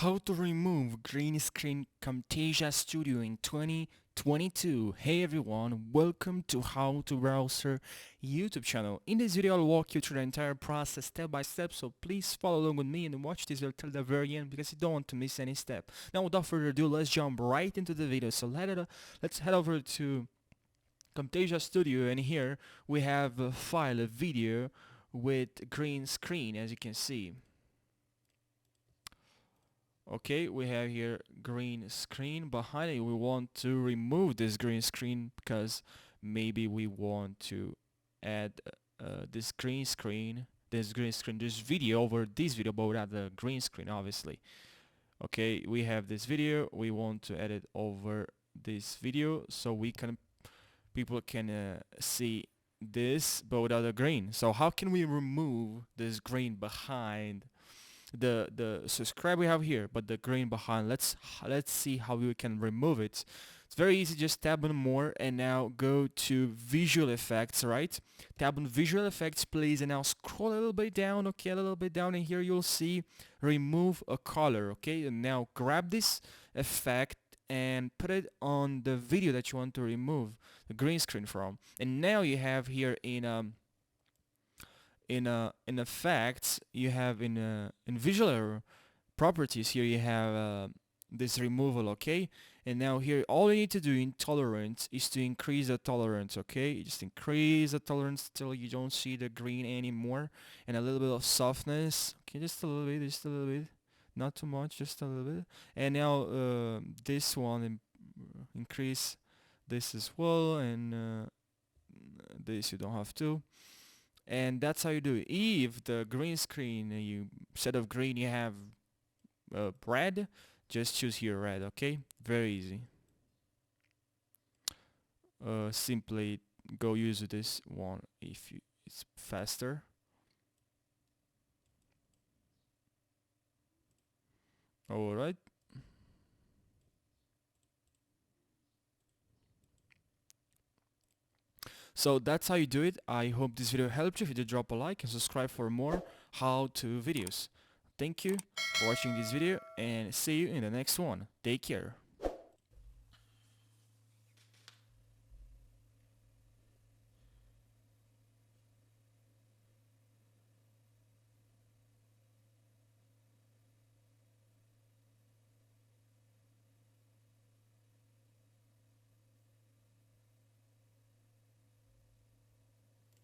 How to remove Green Screen Camtasia Studio in 2022. Hey everyone, welcome to HowToBrowser YouTube channel. In this video I'll walk you through the entire process step by step, so please follow along with me and watch this video till the very end because you don't want to miss any step. Now without further ado, let's jump right into the video. So let's head over to Camtasia Studio, and here we have a file, a video with green screen, as you can see. Okay, we have here green screen. Behind it we want to remove this green screen because maybe we want to add this video over this video, but without the green screen, obviously. Okay, we have this video, we want to add it over this video so people can see this but without the green. So how can we remove this green behind the subscribe we have here, but the green behind? Let's see how we can remove it. It's very easy. Just tab on more and now go to visual effects, right? Tab on visual effects please, and now scroll a little bit down. Okay, a little bit down, and here you'll see remove a color. Okay, and now grab this effect and put it on the video that you want to remove the green screen from. And now you have here in effects, you have in visual properties, here you have this removal. Okay, and now here all you need to do in tolerance is to increase the tolerance. Okay, you just increase the tolerance till you don't see the green anymore, and a little bit of softness. Okay, just a little bit, not too much, just a little bit. And now this one, increase this as well, and this you don't have to. And that's how you do it. If the green screen, instead of green you have red, just choose here red. Okay, very easy. Simply go use this one if it's faster. Alright, so that's how you do it. I hope this video helped you. If you did, drop a like and subscribe for more how-to videos. Thank you for watching this video and see you in the next one. Take care.